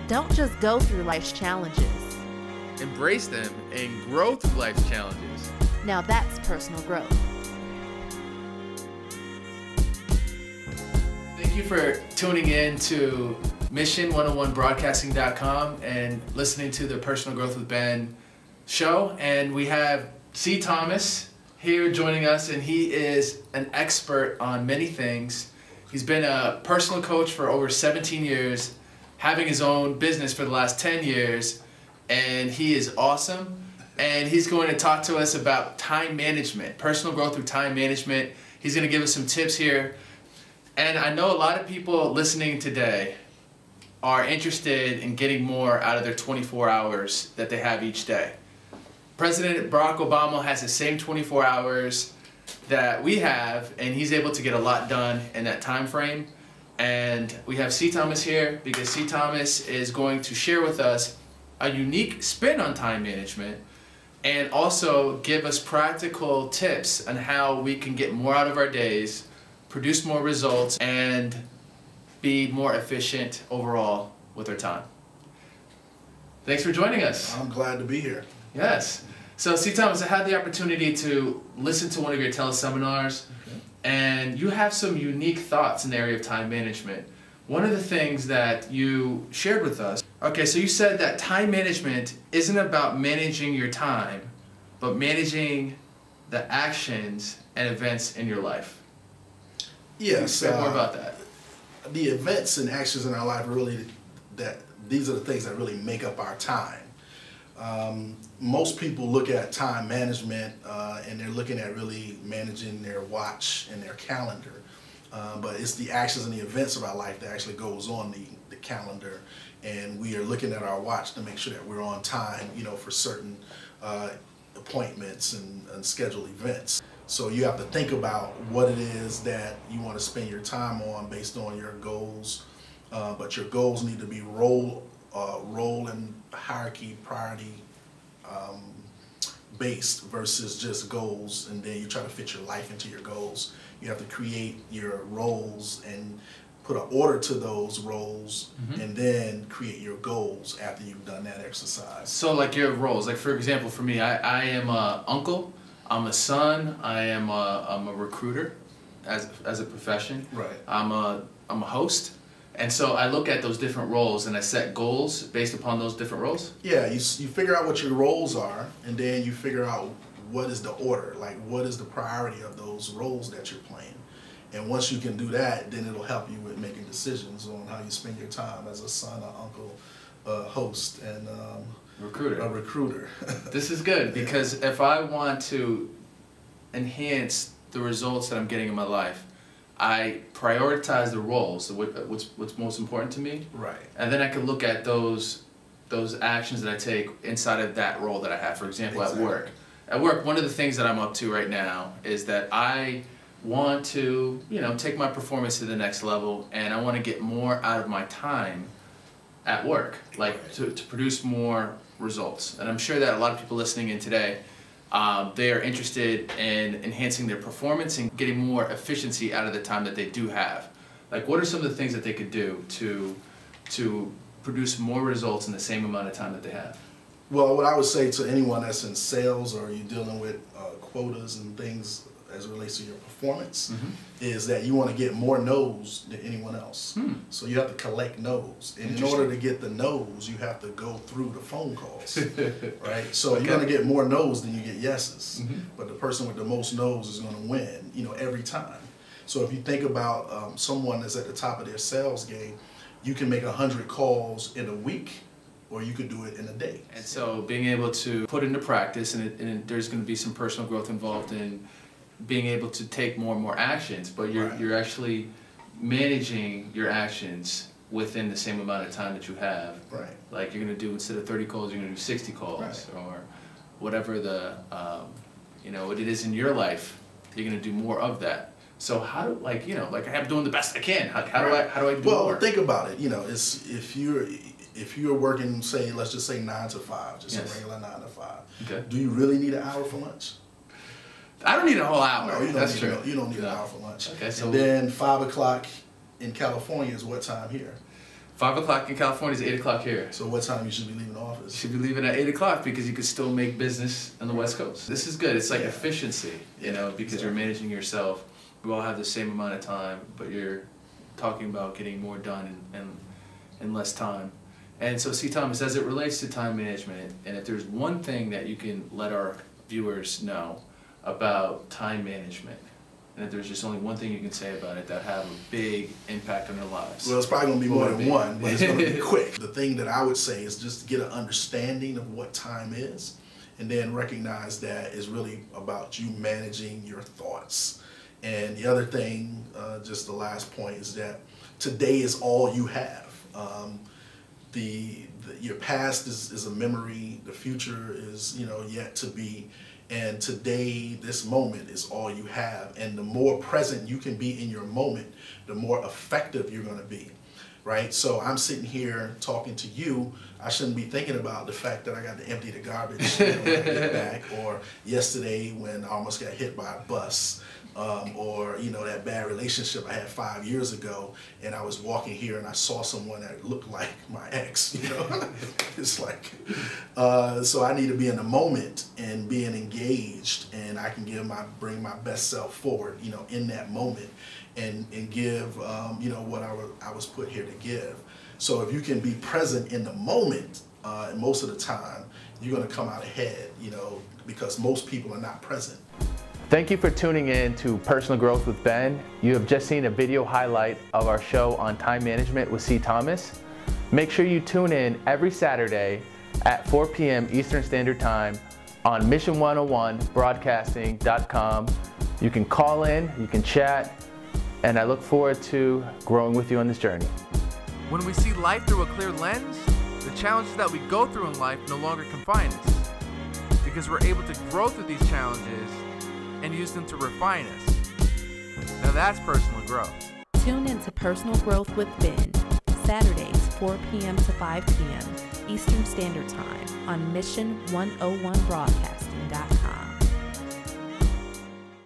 Don't just go through life's challenges. Embrace them and grow through life's challenges. Now that's personal growth. Thank you for tuning in to Mission101broadcasting.com and listening to the Personal Growth with Ben show. And we have C. Thomas here joining us, and he is an expert on many things. He's been a personal coach for over 17 years, having his own business for the last 10 years, and he is awesome. And he's going to talk to us about time management, personal growth through time management. He's going to give us some tips here. And I know a lot of people listening today are interested in getting more out of their 24 hours that they have each day. President Barack Obama has the same 24 hours that we have, and he's able to get a lot done in that time frame. And we have C. Thomas here because C. Thomas is going to share with us a unique spin on time management and also give us practical tips on how we can get more out of our days, produce more results, and be more efficient overall with our time. Thanks for joining us. I'm glad to be here. Yes. So, C. Thomas, I had the opportunity to listen to one of your teleseminars, and you have some unique thoughts in the area of time management. One of the things that you shared with us, okay, so you said that time management isn't about managing your time, but managing the actions and events in your life. Yes. Say more about that. The events and actions in our life are really these are the things that really make up our time. Most people look at time management and they're looking at really managing their watch and their calendar. But it's the actions and the events of our life that actually goes on the calendar, and we are looking at our watch to make sure that we're on time, you know, for certain appointments and scheduled events. So you have to think about what it is that you want to spend your time on based on your goals, but your goals need to be role and hierarchy, priority based versus just goals, and then you try to fit your life into your goals. You have to create your roles and put an order to those roles, and then create your goals after you've done that exercise. So like your roles, like for example, for me, I am an uncle, I'm a son, I'm a recruiter as a profession. Right. I'm a host. And so I look at those different roles and I set goals based upon those different roles? Yeah, you figure out what your roles are, and then you figure out what is the order, like what is the priority of those roles that you're playing. And once you can do that, then it'll help you with making decisions on how you spend your time as a son, an uncle, a host, and a recruiter. This is good because if I want to enhance the results that I'm getting in my life, I prioritize the roles, what's most important to me. Right. And then I can look at those actions that I take inside of that role that I have. For example, Exactly. at work. At work, one of the things that I'm up to right now is that I want to, you know, take my performance to the next level, and I want to get more out of my time at work, like to produce more results. And I'm sure that a lot of people listening in today, they are interested in enhancing their performance and getting more efficiency out of the time that they do have. Like, what are some of the things that they could do to produce more results in the same amount of time that they have? Well, what I would say to anyone that's in sales or you're dealing with quotas and things as it relates to your performance is that you want to get more no's than anyone else. So you have to collect no's. And in order to get the no's, you have to go through the phone calls, right? So you're going to get more no's than you get yeses. But the person with the most no's is going to win, you know, every time. So if you think about someone that's at the top of their sales game, you can make 100 calls in a week, or you could do it in a day. And so being able to put into practice, and there's going to be some personal growth involved in being able to take more and more actions, but you're actually managing your actions within the same amount of time that you have. Right. Like you're going to do, instead of 30 calls, you're going to do 60 calls, or whatever the, you know, what it is in your life, you're going to do more of that. So how do, like, you know, like I'm doing the best I can. How do I do more? Well, think about it. You know, it's if you're working, say, let's just say 9 to 5, just a regular 9 to 5. Okay. Do you really need an hour for lunch? I don't need a whole hour. No, you don't That's need, true. You don't need an hour for lunch. Okay, so and then 5 o'clock in California is what time here? 5 o'clock in California is 8 o'clock here. So what time you should be leaving the office? You should be leaving at 8 o'clock because you could still make business on the West Coast. This is good. It's like efficiency, you know, because you're managing yourself. We all have the same amount of time, but you're talking about getting more done in less time. And so, C. Thomas, as it relates to time management, and if there's one thing that you can let our viewers know about time management, and if there's just only one thing you can say about it that have a big impact on their lives. Well, it's probably going to be more than one, but it's going to be quick. The thing that I would say is just get an understanding of what time is, and then recognize that it's really about you managing your thoughts. And the other thing, just the last point, is that today is all you have. Your past is a memory. The future is, you know, yet to be. And today, this moment is all you have. And the more present you can be in your moment, the more effective you're going to be, right? So I'm sitting here talking to you. I shouldn't be thinking about the fact that I got to empty the garbage when I get back, or yesterday when I almost got hit by a bus, or, you know, that bad relationship I had 5 years ago, and I was walking here and I saw someone that looked like my ex, you know. It's like, so I need to be in the moment and being engaged, and I can bring my best self forward, you know, in that moment, and give, you know, what I was put here to give. So if you can be present in the moment, and most of the time, you're going to come out ahead, you know, because most people are not present. Thank you for tuning in to Personal Growth with Ben. You have just seen a video highlight of our show on time management with C. Thomas. Make sure you tune in every Saturday at 4 p.m. Eastern Standard Time on Mission101broadcasting.com. You can call in, you can chat, and I look forward to growing with you on this journey. When we see life through a clear lens, the challenges that we go through in life no longer confine us, because we're able to grow through these challenges and use them to refine us. Now that's personal growth. Tune in to Personal Growth with Ben, Saturdays 4 p.m. to 5 p.m. Eastern Standard Time on Mission101broadcasting.com.